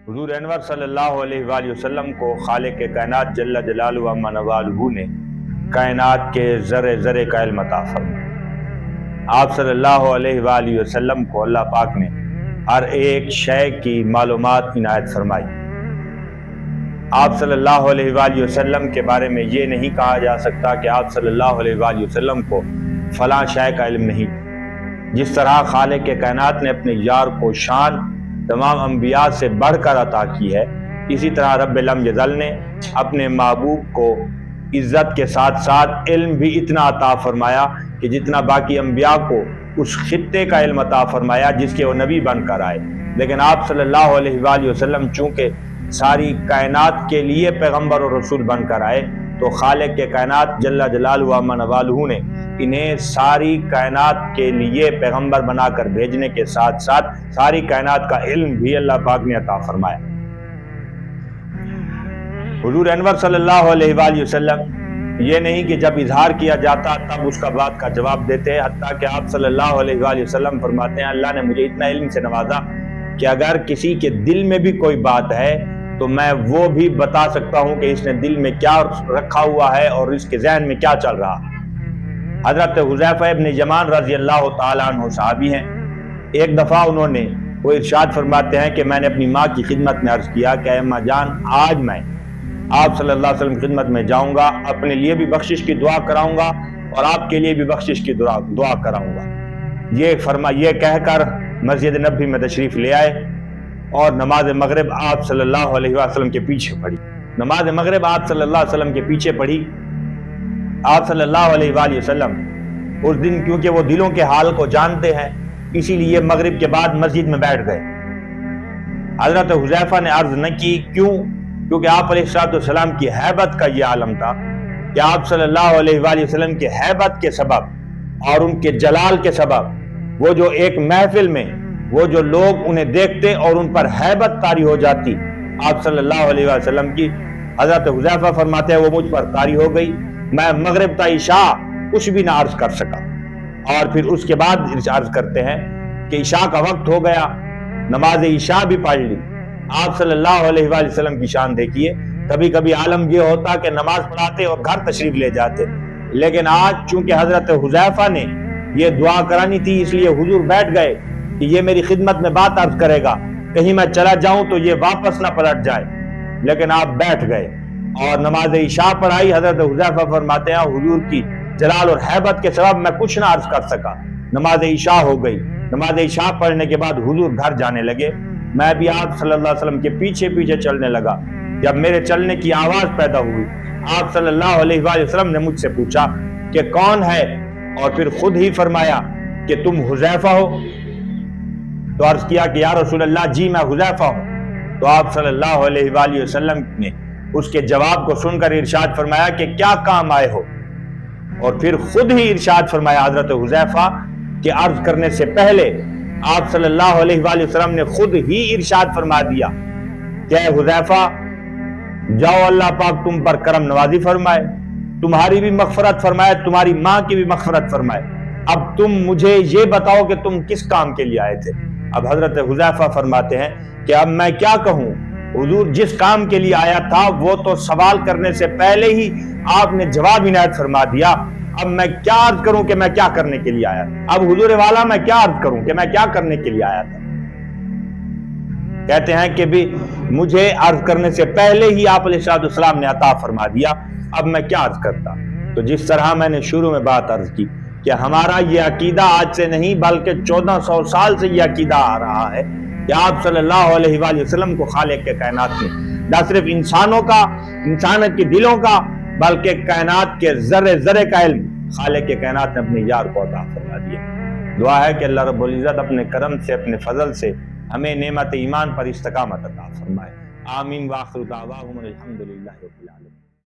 حضور انور صلی اللہ علیہ وآلہ وسلم کو خالق کائنات جل جلالہ و عز جلالہ نے کائنات کے ذرے ذرے کا علم عطا فرمایا۔ آپ صلی اللہ علیہ وآلہ وسلم کو اللہ پاک نے ہر ایک شے کی معلومات عنایت فرمائی۔ آپ صلی اللہ علیہ وآلہ وسلم کے بارے میں یہ نہیں کہا جا سکتا کہ آپ صلی اللہ علیہ وآلہ وسلم کو فلاں شے کا علم نہیں۔ جس طرح خالق کائنات نے اپنے یار کو شان تمام انبیاء سے بڑھ کر عطا کی ہے، اسی طرح رب لم یزل نے اپنے محبوب کو عزت کے ساتھ ساتھ علم بھی اتنا عطا فرمایا کہ جتنا باقی انبیاء کو اس خطے کا علم عطا فرمایا جس کے وہ نبی بن کر آئے۔ لیکن آپ صلی اللہ علیہ وآلہ وسلم چونکہ ساری کائنات کے لیے پیغمبر اور رسول بن کر آئے، تو خالق کے کائنات جل جلالہ و عز جلالہ نے انہیں ساری کائنات کے لیے پیغمبر بنا کر بھیجنے کے ساتھ ساتھ ساری کائنات کا علم بھی اللہ پاک نے عطا فرمایا۔ حضور انور صلی اللہ علیہ وآلہ وسلم یہ نہیں کہ جب اظہار کیا جاتا تب اس کا بات کا جواب دیتے، حتیٰ کہ آپ صلی اللہ علیہ وآلہ وسلم فرماتے ہیں اللہ نے مجھے اتنا علم سے نوازا کہ اگر کسی کے دل میں بھی کوئی بات ہے تو میں وہ بھی بتا سکتا ہوں کہ اس نے دل میں کیا رکھا ہوا ہے اور اس کے ذہن میں کیا چل رہا ہے۔ حضرت حذیفہ ابن یمان رضی اللہ تعالیٰ عنہ صحابی ہیں۔ ایک دفعہ انہوں نے وہ ارشاد فرماتے ہیں کہ میں نے اپنی ماں کی خدمت میں عرض کیا کہ اے اماں جان، آج میں آپ صلی اللہ علیہ وسلم کی خدمت میں جاؤں گا، اپنے لیے بھی بخشش کی دعا کراؤں گا اور آپ کے لیے بھی بخشش کی دعا کراؤں گا۔ یہ کہہ کر مسجد نبوی میں تشریف لے آئے اور نماز مغرب آپ صلی اللہ علیہ وسلم کے پیچھے پڑھی۔ نماز مغرب آپ صلی اللہ علیہ وسلم کے پیچھے پڑھی۔ آپ صلی اللہ علیہ وآلہ وسلم اس دن کیونکہ وہ دلوں کے حال کو جانتے ہیں، اسی لیے مغرب کے بعد مسجد میں بیٹھ گئے۔ حضرت حذیفہ نے عرض نہ کی، کیونکہ آپ علیہ السلام کی ہیبت کا یہ عالم تھا کہ آپ صلی اللہ علیہ وآلہ وسلم کے ہیبت کے سبب اور ان کے جلال کے سبب وہ جو ایک محفل میں وہ جو لوگ انہیں دیکھتے اور ان پر ہیبت طاری ہو جاتی آپ صلی اللہ علیہ وسلم کی، حضرت حذیفہ فرماتے ہیں وہ مجھ پر طاری ہو گئی، میں مغرب تا عشاء کچھ بھی نہ عرض کر سکا۔ اور پھر اس کے بعد عرض کرتے ہیں کہ عشاء کا وقت ہو گیا، نماز عشاء بھی پڑھ لی۔ آپ صلی اللہ علیہ وآلہ وسلم کی شان دیکھیے، کبھی کبھی عالم یہ ہوتا کہ نماز پڑھاتے اور گھر تشریف لے جاتے، لیکن آج چونکہ حضرت حذیفہ نے یہ دعا کرانی تھی اس لیے حضور بیٹھ گئے کہ یہ میری خدمت میں بات عرض کرے گا، کہیں میں چلا جاؤں تو یہ واپس نہ پلٹ جائے، لیکن آپ بیٹھ گئے اور نماز عشاء پڑھائی۔ حضرت حذیفہ فرماتے ہیں حضور کی جلال اور ہیبت کے سبب میں کچھ نہ عرض کر سکا، نماز عشاء ہو گئی۔ نماز عشاء پڑھنے کے بعد حضور گھر جانے لگے، میں بھی آپ صلی اللہ علیہ وسلم کے پیچھے پیچھے چلنے لگا۔ جب میرے چلنے کی آواز پیدا ہوئی، آپ صلی اللہ علیہ وآلہ وسلم نے مجھ سے پوچھا کہ کون ہے، اور پھر خود ہی فرمایا کہ تم حذیفہ ہو؟ تو عرض کیا کہ یا رسول اللہ جی میں حذیفہ ہوں۔ تو آپ صلی اللہ علیہ وآلہ وسلم نے اس کے جواب کو سن کر ارشاد فرمایا کہ کیا کام آئے ہو، اور پھر خود ہی ارشاد فرمایا حضرت حذیفہ کہ عرض کرنے سے پہلے آپ صلی اللہ علیہ وآلہ وسلم نے خود ہی ارشاد فرما دیا کہ اے حذیفہ جاؤ، اللہ پاک تم پر کرم نوازی فرمائے، تمہاری بھی مغفرت فرمائے، تمہاری ماں کی بھی مغفرت فرمائے۔ اب تم مجھے یہ بتاؤ کہ تم کس کام کے لیے آئے تھے۔ اب حضرت حذیفہ فرماتے ہیں کہ اب میں کیا کہوں حضور، جس کام کے لیے آیا تھا وہ تو سوال کرنے سے پہلے ہی آپ نے جواب عنایت فرما دیا، اب میں کیا عرض کروں کہ میں کیا کرنے کے لیے آیا تھا۔ اب حضور والا میں کیا عرض کروں کہ میں کیا کرنے کے لیے آیا تھا۔ کہتے ہیں کہ بھی مجھے عرض کرنے سے پہلے ہی آپ علیہ السلام نے عطا فرما دیا، اب میں کیا عرض کرتا۔ تو جس طرح میں نے شروع میں بات عرض کی کہ ہمارا یہ عقیدہ آج سے نہیں بلکہ 1400 سال سے یہ عقیدہ آ رہا ہے کہ آپ صلی اللہ علیہ وآلہ وسلم کو خالق کے کائنات نے نہ صرف انسانوں کا، انسانت کے دلوں کا، بلکہ کائنات کے ذرے ذرے کا علم خالق کے کائنات نے اپنے یار کو عطا فرما دیا۔ دعا ہے کہ اللہ رب العزت اپنے کرم سے، اپنے فضل سے ہمیں نعمت ایمان پر استقامت عطا فرمائے۔ آمین۔ وآخر دعواہم الحمدللہ رب العالمین۔